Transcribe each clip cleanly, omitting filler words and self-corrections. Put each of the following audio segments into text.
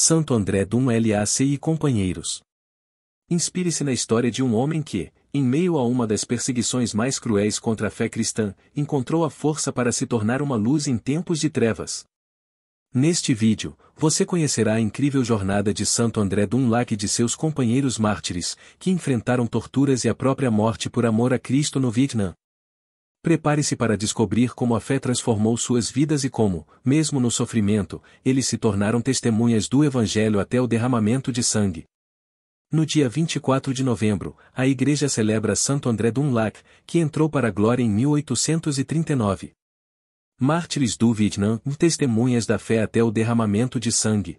Santo André Dum Lac e companheiros. Inspire-se na história de um homem que, em meio a uma das perseguições mais cruéis contra a fé cristã, encontrou a força para se tornar uma luz em tempos de trevas. Neste vídeo, você conhecerá a incrível jornada de Santo André Dum Lac e de seus companheiros mártires, que enfrentaram torturas e a própria morte por amor a Cristo no Vietnã. Prepare-se para descobrir como a fé transformou suas vidas e como, mesmo no sofrimento, eles se tornaram testemunhas do Evangelho até o derramamento de sangue. No dia 24 de novembro, a igreja celebra Santo André Dum Lac, que entrou para a glória em 1839. Mártires do Vietnã, testemunhas da fé até o derramamento de sangue.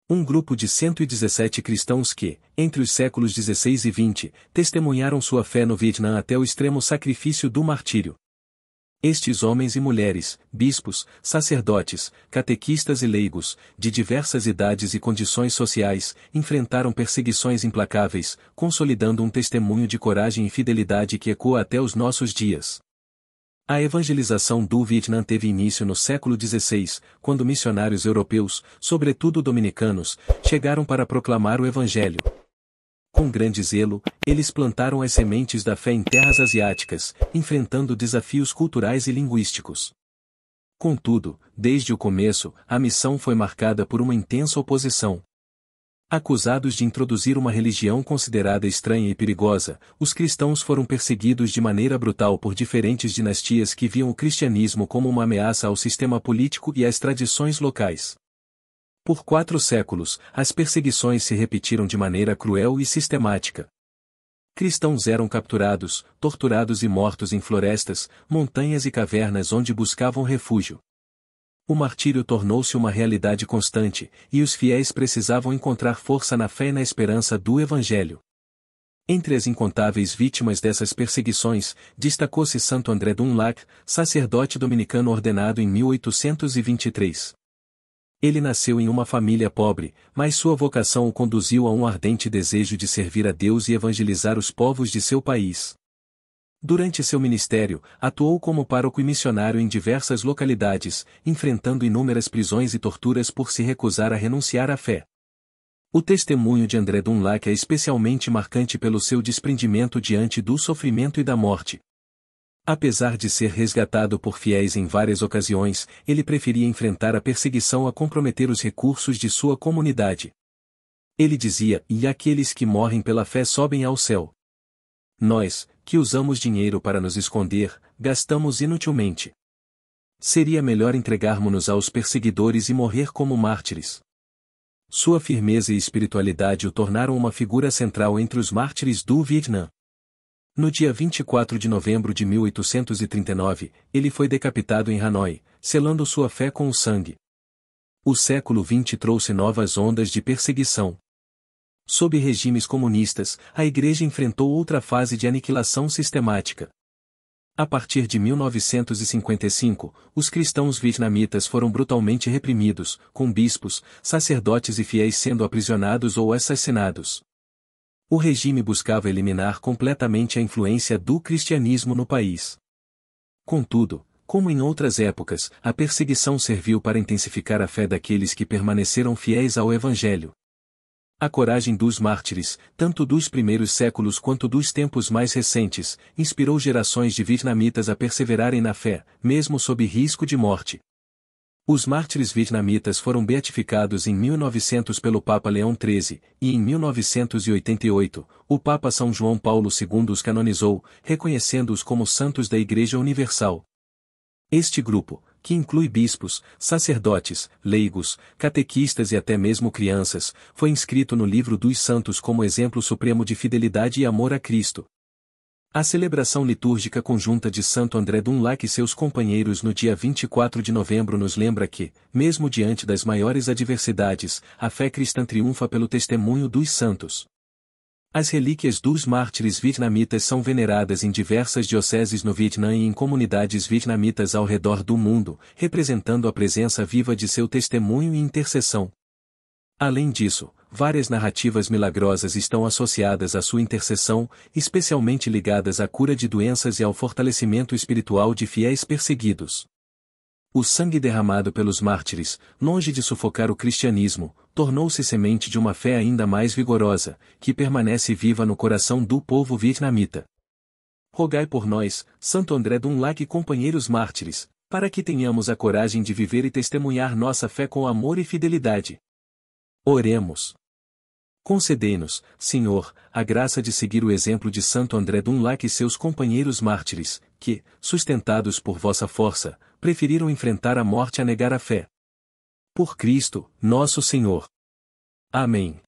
Um grupo de 117 cristãos que, entre os séculos 16 e 20, testemunharam sua fé no Vietnã até o extremo sacrifício do martírio. Estes homens e mulheres, bispos, sacerdotes, catequistas e leigos, de diversas idades e condições sociais, enfrentaram perseguições implacáveis, consolidando um testemunho de coragem e fidelidade que ecoa até os nossos dias. A evangelização do Vietnã teve início no século XVI, quando missionários europeus, sobretudo dominicanos, chegaram para proclamar o Evangelho. Com grande zelo, eles plantaram as sementes da fé em terras asiáticas, enfrentando desafios culturais e linguísticos. Contudo, desde o começo, a missão foi marcada por uma intensa oposição. Acusados de introduzir uma religião considerada estranha e perigosa, os cristãos foram perseguidos de maneira brutal por diferentes dinastias que viam o cristianismo como uma ameaça ao sistema político e às tradições locais. Por 4 séculos, as perseguições se repetiram de maneira cruel e sistemática. Cristãos eram capturados, torturados e mortos em florestas, montanhas e cavernas onde buscavam refúgio. O martírio tornou-se uma realidade constante, e os fiéis precisavam encontrar força na fé e na esperança do Evangelho. Entre as incontáveis vítimas dessas perseguições, destacou-se Santo André Dum Lac, sacerdote dominicano ordenado em 1823. Ele nasceu em uma família pobre, mas sua vocação o conduziu a um ardente desejo de servir a Deus e evangelizar os povos de seu país. Durante seu ministério, atuou como pároco e missionário em diversas localidades, enfrentando inúmeras prisões e torturas por se recusar a renunciar à fé. O testemunho de André Dum Lac é especialmente marcante pelo seu desprendimento diante do sofrimento e da morte. Apesar de ser resgatado por fiéis em várias ocasiões, ele preferia enfrentar a perseguição a comprometer os recursos de sua comunidade. Ele dizia: "E aqueles que morrem pela fé sobem ao céu. Nós, que usamos dinheiro para nos esconder, gastamos inutilmente. Seria melhor entregarmos-nos aos perseguidores e morrer como mártires." Sua firmeza e espiritualidade o tornaram uma figura central entre os mártires do Vietnã. No dia 24 de novembro de 1839, ele foi decapitado em Hanoi, selando sua fé com o sangue. O século XX trouxe novas ondas de perseguição. Sob regimes comunistas, a Igreja enfrentou outra fase de aniquilação sistemática. A partir de 1955, os cristãos vietnamitas foram brutalmente reprimidos, com bispos, sacerdotes e fiéis sendo aprisionados ou assassinados. O regime buscava eliminar completamente a influência do cristianismo no país. Contudo, como em outras épocas, a perseguição serviu para intensificar a fé daqueles que permaneceram fiéis ao Evangelho. A coragem dos mártires, tanto dos primeiros séculos quanto dos tempos mais recentes, inspirou gerações de vietnamitas a perseverarem na fé, mesmo sob risco de morte. Os mártires vietnamitas foram beatificados em 1900 pelo Papa Leão XIII, e em 1988, o Papa São João Paulo II os canonizou, reconhecendo-os como santos da Igreja Universal. Este grupo, que inclui bispos, sacerdotes, leigos, catequistas e até mesmo crianças, foi inscrito no Livro dos Santos como exemplo supremo de fidelidade e amor a Cristo. A celebração litúrgica conjunta de Santo André Dum Lac e seus companheiros no dia 24 de novembro nos lembra que, mesmo diante das maiores adversidades, a fé cristã triunfa pelo testemunho dos santos. As relíquias dos mártires vietnamitas são veneradas em diversas dioceses no Vietnã e em comunidades vietnamitas ao redor do mundo, representando a presença viva de seu testemunho e intercessão. Além disso, várias narrativas milagrosas estão associadas à sua intercessão, especialmente ligadas à cura de doenças e ao fortalecimento espiritual de fiéis perseguidos. O sangue derramado pelos mártires, longe de sufocar o cristianismo, tornou-se semente de uma fé ainda mais vigorosa, que permanece viva no coração do povo vietnamita. Rogai por nós, Santo André Dun Lac e companheiros mártires, para que tenhamos a coragem de viver e testemunhar nossa fé com amor e fidelidade. Oremos. Concedei-nos, Senhor, a graça de seguir o exemplo de Santo André Dun Lac e seus companheiros mártires, que, sustentados por vossa força, preferiram enfrentar a morte a negar a fé. Por Cristo, nosso Senhor. Amém.